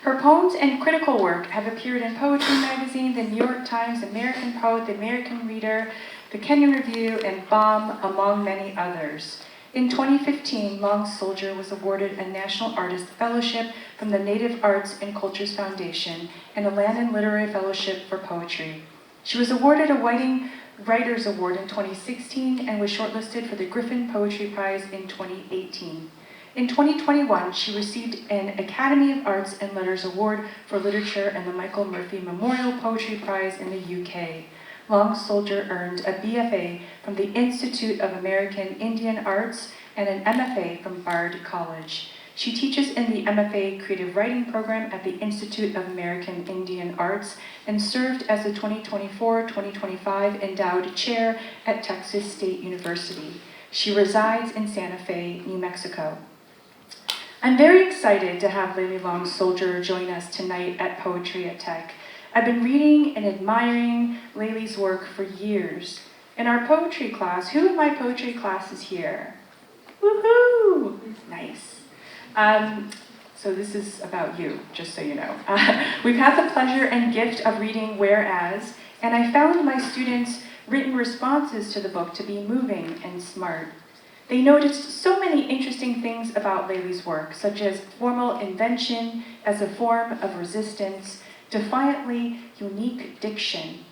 Her poems and critical work have appeared in Poetry Magazine, the New York Times, American Poet, the American Reader, the Kenyon Review, and BOM, among many others. In 2015, Long Soldier was awarded a National Artist Fellowship from the Native Arts and Cultures Foundation and a Land and Literary Fellowship for Poetry. She was awarded a Whiting Writers Award in 2016 and was shortlisted for the Griffin Poetry Prize in 2018. In 2021, she received an Academy of Arts and Letters Award for Literature and the Michael Murphy Memorial Poetry Prize in the UK. Long Soldier earned a BFA from the Institute of American Indian Arts and an MFA from Bard College. She teaches in the MFA Creative Writing Program at the Institute of American Indian Arts and served as the 2024-2025 Endowed Chair at Texas State University. She resides in Santa Fe, New Mexico. I'm very excited to have Layli Long Soldier join us tonight at Poetry at Tech. I've been reading and admiring Layli's work for years. In our poetry class, who in my poetry class is here? Woohoo! Nice. So this is about you, just so you know. We've had the pleasure and gift of reading Whereas, and I found my students' written responses to the book to be moving and smart. They noticed so many interesting things about Layli's work, such as formal invention as a form of resistance, defiantly unique diction,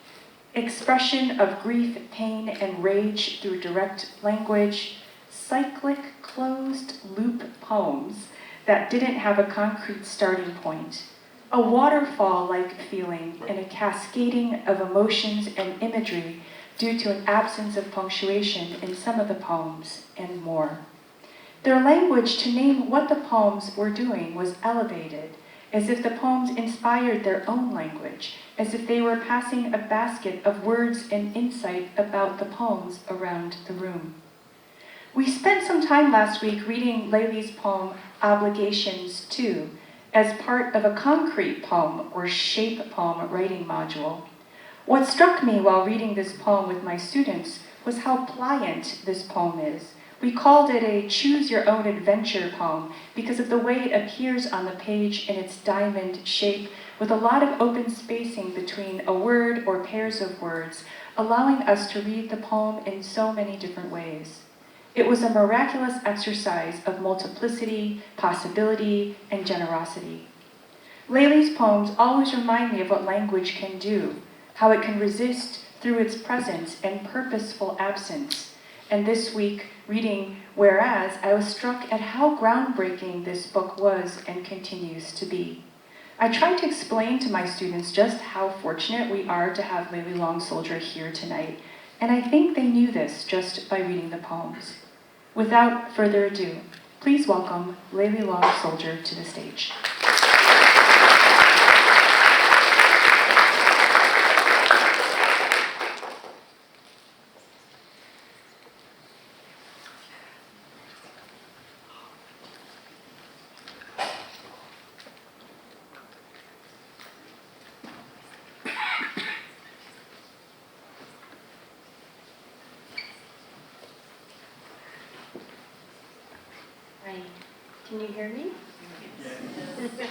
expression of grief, pain, and rage through direct language, cyclic closed-loop poems that didn't have a concrete starting point, a waterfall-like feeling and a cascading of emotions and imagery due to an absence of punctuation in some of the poems, and more. Their language to name what the poems were doing was elevated, as if the poems inspired their own language, as if they were passing a basket of words and insight about the poems around the room. We spent some time last week reading Layli's poem, Obligations 2, as part of a concrete poem or shape poem writing module. What struck me while reading this poem with my students was how pliant this poem is. We called it a choose-your-own-adventure poem because of the way it appears on the page in its diamond shape with a lot of open spacing between a word or pairs of words, allowing us to read the poem in so many different ways. It was a miraculous exercise of multiplicity, possibility, and generosity. Layli's poems always remind me of what language can do, how it can resist through its presence and purposeful absence. And this week, reading Whereas, I was struck at how groundbreaking this book was and continues to be. I tried to explain to my students just how fortunate we are to have Layli Long Soldier here tonight, and I think they knew this just by reading the poems. Without further ado, please welcome Layli Long Soldier to the stage. Can you hear me? Yes.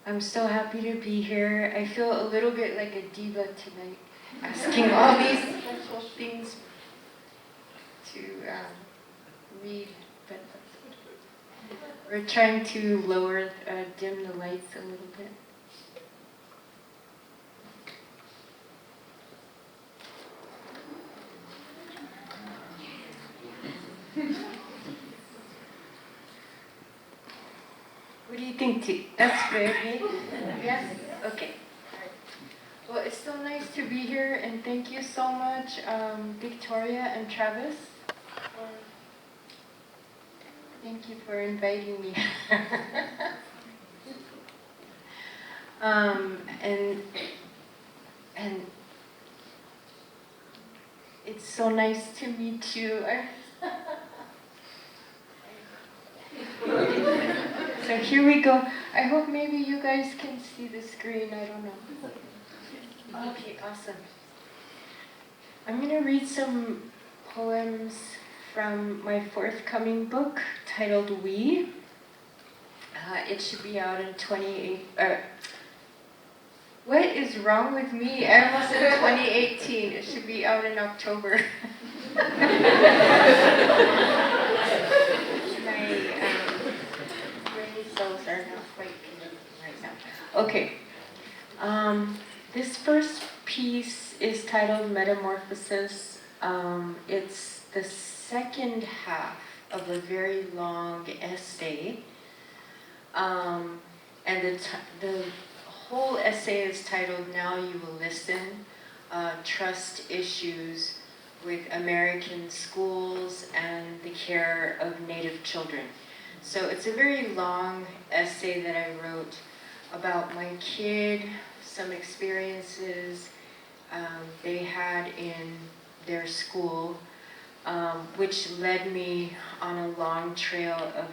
I'm so happy to be here. I feel a little bit like a diva tonight, asking all these special things to read, but we're trying to dim the lights a little bit. What do you think, T? That's good, eh? Yes? Okay. Well, it's so nice to be here, and thank you so much, Victoria and Travis. Thank you for inviting me. And it's so nice to meet you. So here we go. I hope maybe you guys can see the screen. I don't know. Okay, awesome. I'm going to read some poems from my forthcoming book titled We. It should be out in 28. What is wrong with me? I almost said 2018. It should be out in October. My brain cells are not quite connected right now. Okay. This first piece is titled Metamorphosis. It's the second half of a very long essay. And the whole essay is titled Now You Will Listen, Trust Issues with American Schools and the Care of Native Children. So it's a very long essay that I wrote about my kid, some experiences they had in their school, which led me on a long trail of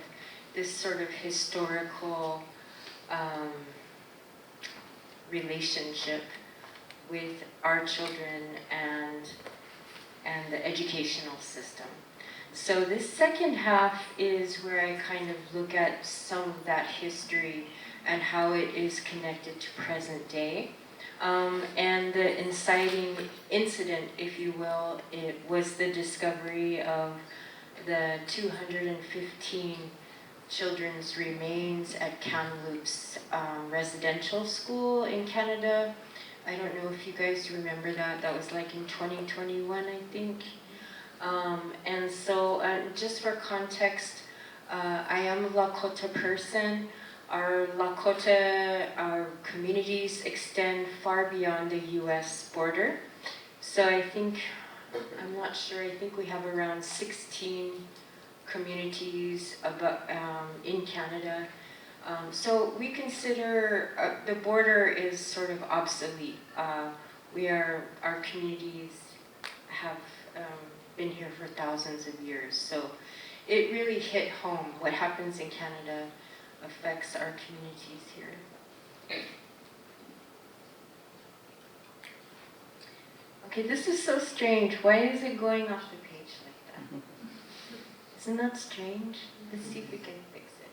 this sort of historical relationship with our children and the educational system. So this second half is where I kind of look at some of that history and how it is connected to present day. And the inciting incident, if you will, it was the discovery of the 215 children's remains at Kamloops residential school in Canada. I don't know if you guys remember that. That was like in 2021, I think. And so just for context, I am a Lakota person. Our Lakota communities extend far beyond the US border. So I think, I'm not sure, I think we have around 16 communities in Canada. So we consider the border is sort of obsolete. Our communities have been here for thousands of years. So it really hit home. What happens in Canada affects our communities here. Okay, this is so strange. Why is it going off the page like that? Isn't that strange? Let's see if we can fix it.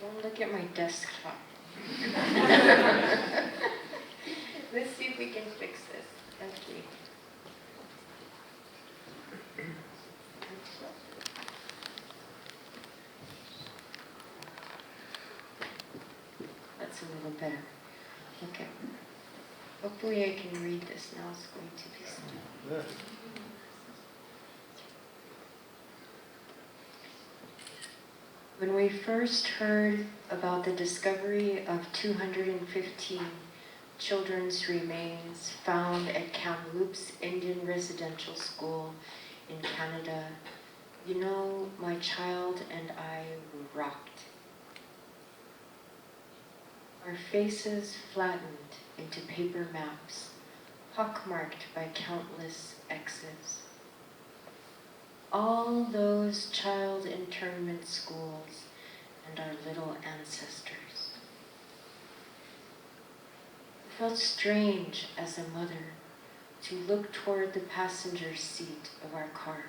Don't look at my desktop. Let's see if we can fix this. Okay. That's a little better. Okay. Hopefully I can read this now. It's going to be slow. When we first heard about the discovery of 215 children's remains found at Kamloops Indian Residential School in Canada, you know, my child and I were rocked. Our faces flattened into paper maps, pockmarked by countless X's. All those child internment schools and our little ancestors. It felt strange as a mother to look toward the passenger seat of our car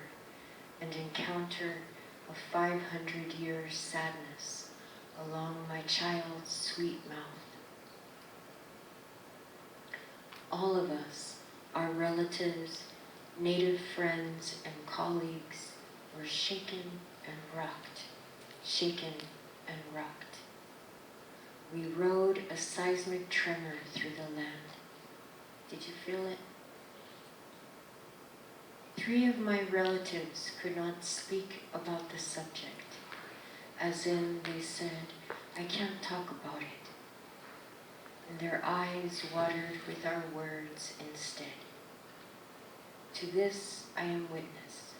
and encounter a 500-year sadness along my child's sweet mouth. All of us, our relatives, native friends, and colleagues were shaken and rocked, shaken and rocked. We rode a seismic tremor through the land. Did you feel it? 3 of my relatives could not speak about the subject, as in they said, I can't talk about it. And their eyes watered with our words instead. To this I am witness.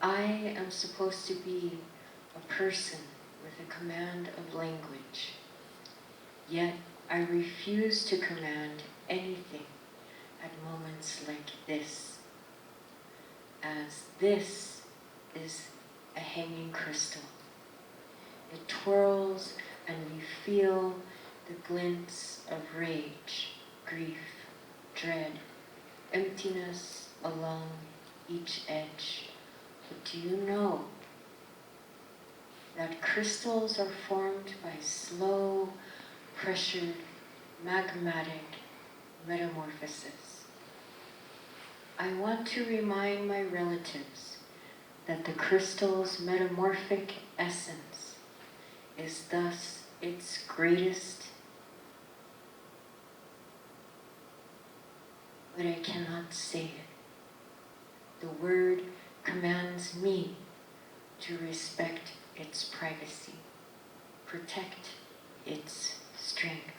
I am supposed to be a person with a command of language, yet I refuse to command anything at moments like this, as this is a hanging crystal. It twirls and we feel the glints of rage, grief, dread, emptiness along each edge. But do you know that crystals are formed by slow, pressured, magmatic metamorphosis? I want to remind my relatives that the crystal's metamorphic essence is thus its greatest, but I cannot say it. The word commands me to respect its privacy, protect its strength.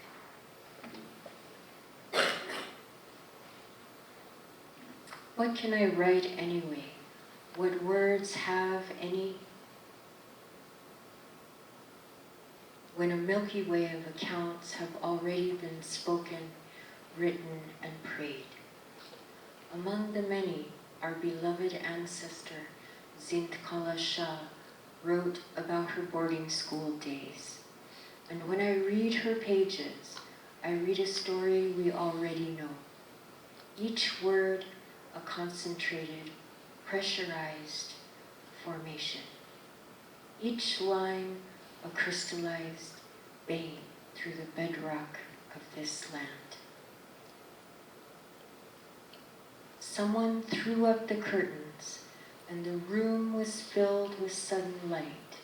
What can I write anyway? What words have any? When a Milky Way of accounts have already been spoken, written, and prayed. Among the many, our beloved ancestor, Zint Kala Shah, wrote about her boarding school days. And when I read her pages, I read a story we already know. Each word a concentrated, pressurized formation. Each line a crystallized vein through the bedrock of this land. Someone threw up the curtains, and the room was filled with sudden light.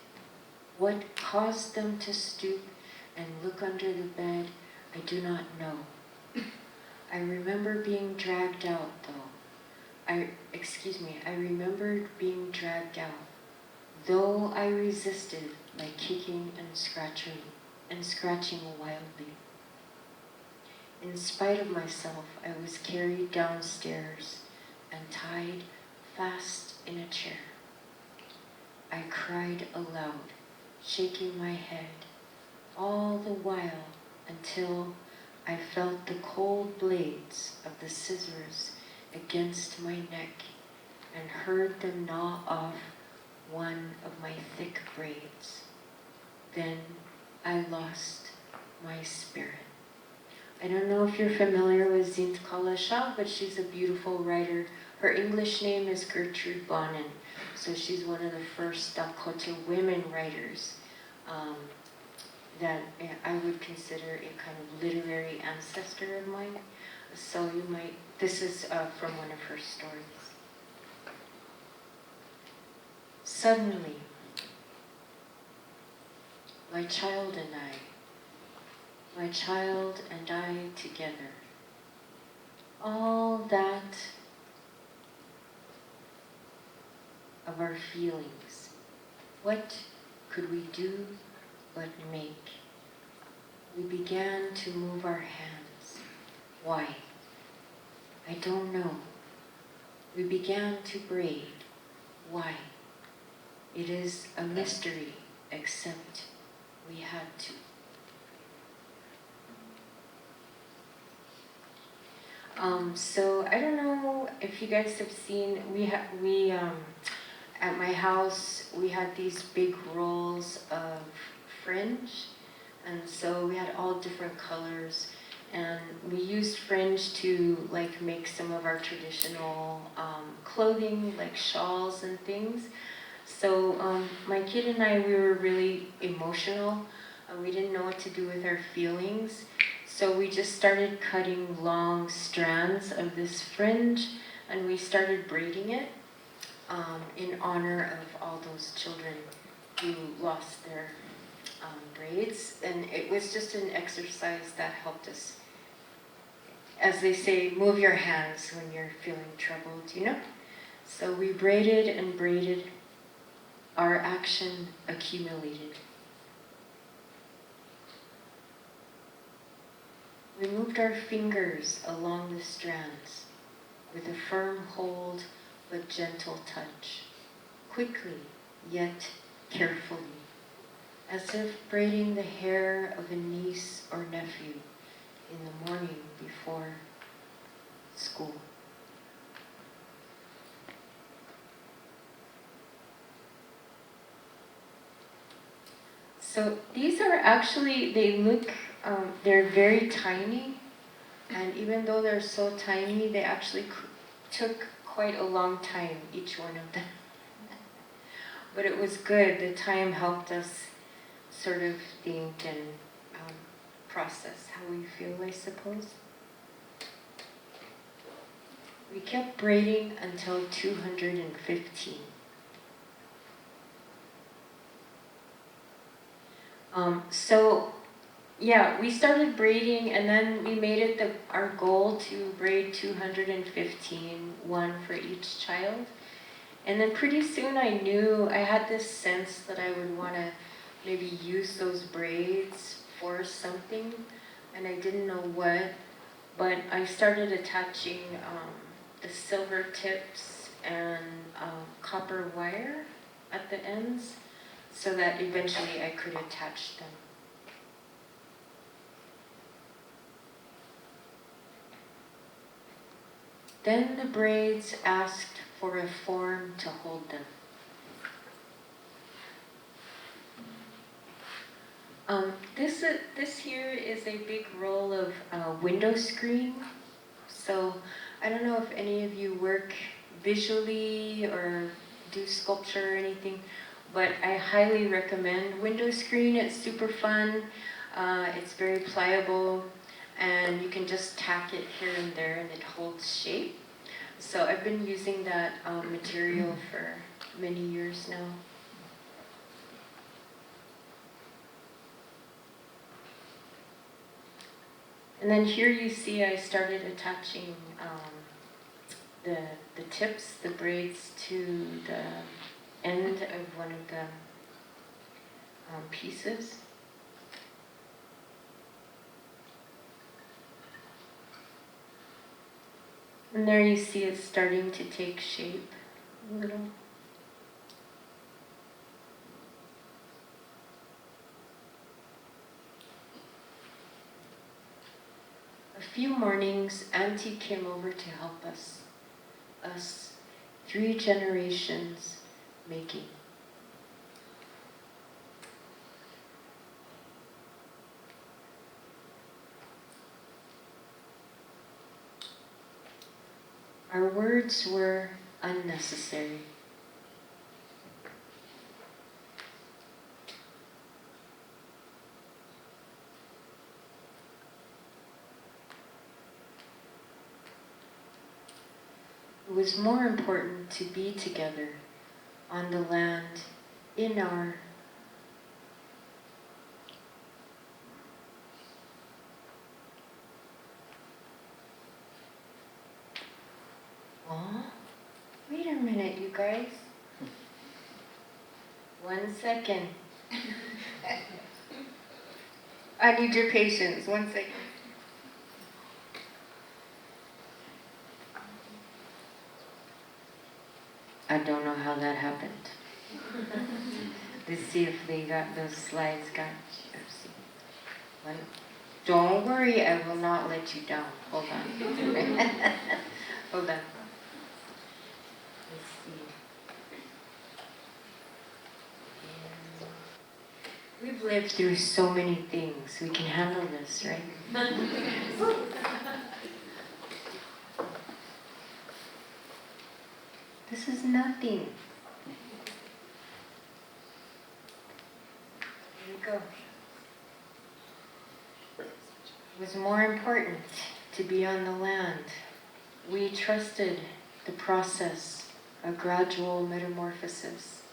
What caused them to stoop and look under the bed, I do not know. I remember being dragged out, though. I remembered being dragged out, though I resisted by kicking and scratching wildly. In spite of myself, I was carried downstairs and tied fast in a chair. I cried aloud, shaking my head, all the while until I felt the cold blades of the scissors against my neck and heard them gnaw off one of my thick braids. Then I lost my spirit. I don't know if you're familiar with Zint Kala Shah, but she's a beautiful writer. Her English name is Gertrude Bonnen, so she's one of the first Dakota women writers that I would consider a kind of literary ancestor of mine. So this is from one of her stories. Suddenly, my child and I together, all that of our feelings, what could we do but make? We began to move our hands. Why? I don't know. We began to braid. Why? It is a mystery, except we had to. So I don't know if you guys have seen, at my house, we had these big rolls of fringe, and so we had all different colors, and we used fringe to make some of our traditional clothing, like shawls and things. So my kid and I, we were really emotional. We didn't know what to do with our feelings. So we just started cutting long strands of this fringe, and we started braiding it in honor of all those children who lost their braids. And it was just an exercise that helped us, as they say, move your hands when you're feeling troubled, you know? So we braided and braided. Our action accumulated. We moved our fingers along the strands with a firm hold but gentle touch, quickly yet carefully, as if braiding the hair of a niece or nephew in the morning before school. So these are actually, they're very tiny, and even though they're so tiny, they actually took quite a long time, each one of them. But it was good. The time helped us sort of think and process how we feel, I suppose. We kept braiding until 215. Yeah, we started braiding, and then we made it our goal to braid 215, one for each child. And then pretty soon I had this sense that I would want to maybe use those braids for something, and I didn't know what, but I started attaching the silver tips and copper wire at the ends so that eventually I could attach them. Then the braids asked for a form to hold them. This here is a big roll of window screen. So I don't know if any of you work visually or do sculpture or anything, but I highly recommend window screen. It's super fun. It's very pliable, and you can just tack it here and there and it holds shape. So I've been using that material for many years now. And then here you see I started attaching the tips, the braids, to the end of one of the pieces. And there you see it's starting to take shape a little. A few mornings, Auntie came over to help us 3 generations making. Our words were unnecessary. It was more important to be together on the land in our wait a minute, you guys. 1 second. I need your patience. 1 second. I don't know how that happened. Let's see if those slides got you. Don't worry, I will not let you down. Hold on. Hold on. Let's see. We've lived through so many things. We can handle this, right? This is nothing. Here we go. It was more important to be on the land. We trusted the process, a gradual metamorphosis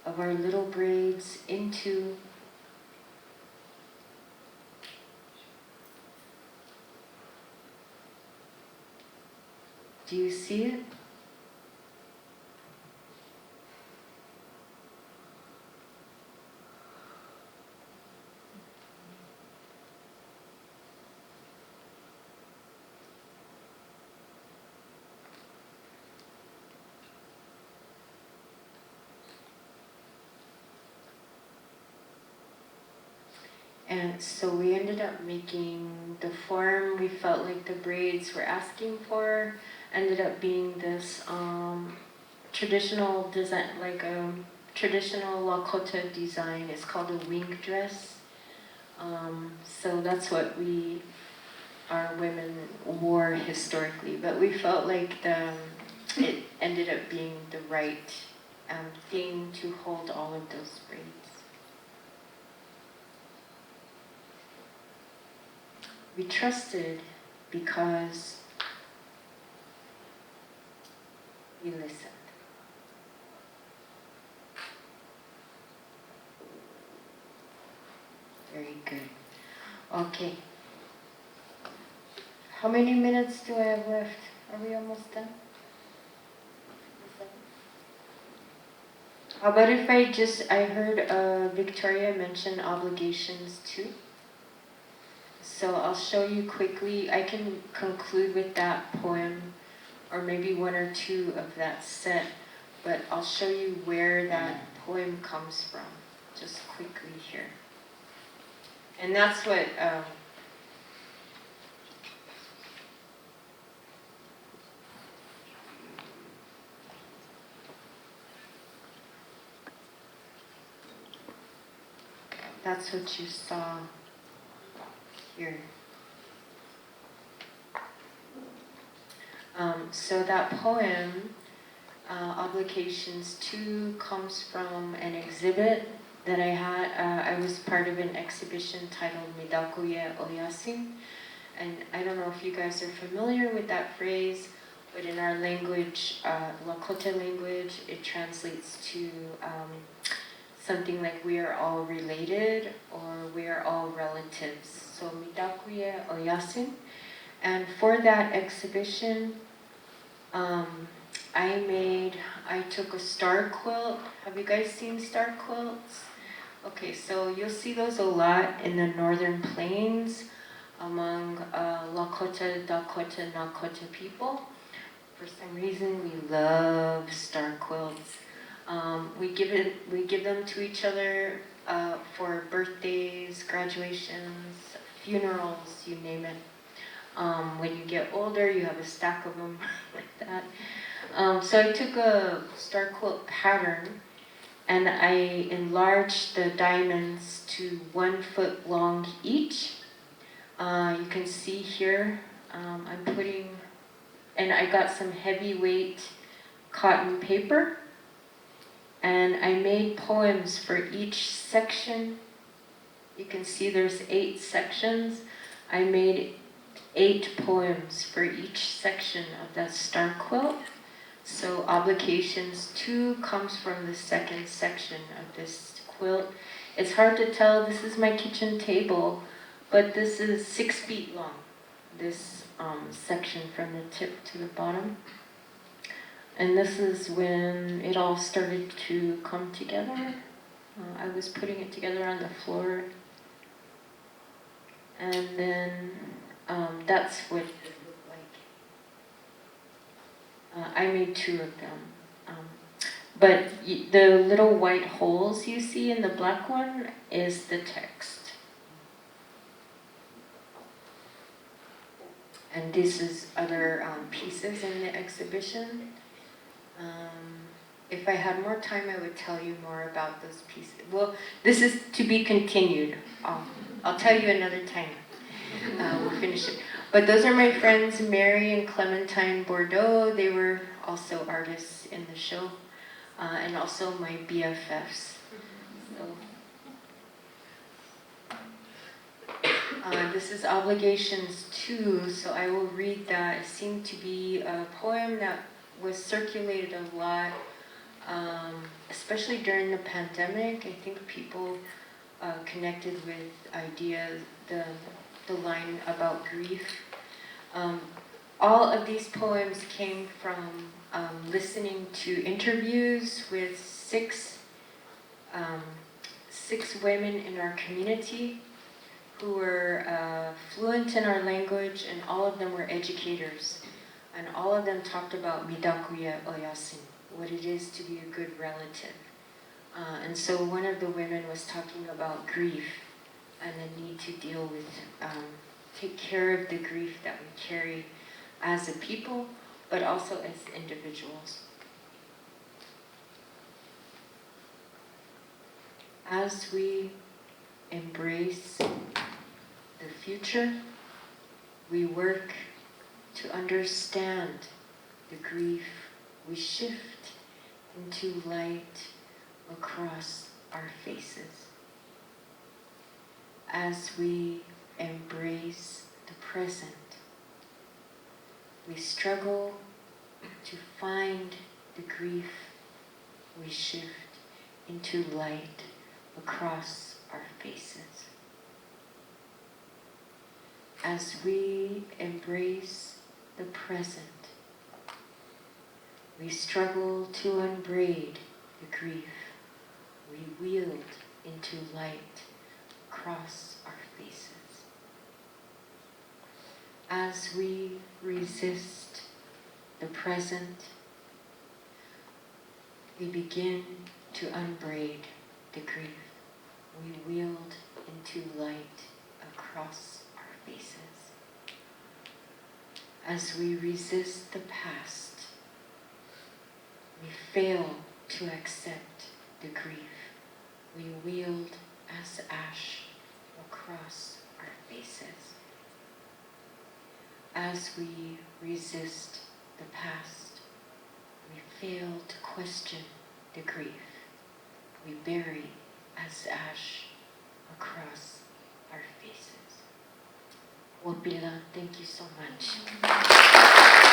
of our little braids into do you see it? And so we ended up making the form we felt like the braids were asking for, ended up being this traditional design, like a traditional Lakota design. It's called a wing dress. So that's what our women wore historically, but we felt like it ended up being the right thing to hold all of those braids. We trusted because we listened. Very good. Okay. How many minutes do I have left? Are we almost done? How about if I heard Victoria mention obligations too. So I'll show you quickly. I can conclude with that poem, or maybe one or two of that set, but I'll show you where that poem comes from, just quickly here. And that's what you saw here. So that poem, Obligations 2, comes from an exhibit that I had. I was part of an exhibition titled Midakuye Oyasin. And I don't know if you guys are familiar with that phrase, but in our language, Lakota language, it translates to something like we are all related or we are all relatives. So Midakuye Oyasin. And for that exhibition, I took a star quilt. Have you guys seen star quilts? Okay, so you'll see those a lot in the northern plains among Lakota, Dakota, Nakota people. For some reason, we love star quilts. We give them to each other for birthdays, graduations, funerals, you name it. When you get older, you have a stack of them like that. So I took a star quilt pattern and I enlarged the diamonds to 1 foot long each. You can see here, I'm putting, and I got some heavyweight cotton paper, and I made poems for each section. You can see there's 8 sections. I made 8 poems for each section of that star quilt. So Obligations 2 comes from the second section of this quilt. It's hard to tell, this is my kitchen table, but this is 6 feet long, this section from the tip to the bottom. And this is when it all started to come together. I was putting it together on the floor. And then that's what it looked like. I made 2 of them. But the little white holes you see in the black one is the text. And this is other pieces in the exhibition. If I had more time, I would tell you more about those pieces. Well, this is to be continued. I'll tell you another time. We'll finish it. But those are my friends, Mary and Clementine Bordeaux. They were also artists in the show. And also my BFFs. So, this is Obligations 2, so I will read that. It seemed to be a poem that was circulated a lot, especially during the pandemic. I think people connected with ideas, the line about grief. All of these poems came from listening to interviews with six women in our community who were fluent in our language, and all of them were educators. And all of them talked about Midakuye Oyasin, what it is to be a good relative. And so one of the women was talking about grief. and a need to deal with, take care of the grief that we carry as a people, but also as individuals. As we embrace the future, we work to understand the grief. We shift into light across our faces. As we embrace the present, we struggle to find the grief. We shift into light across our faces. As we embrace the present, we struggle to unbraid the grief. We wield into light across our faces. As we resist the present, we begin to unbraid the grief. We wield into light across our faces. As we resist the past, we fail to accept the grief. We wield as ash across our faces. As we resist the past, we fail to question the grief. We bury as ash across our faces. Wapila, thank you so much.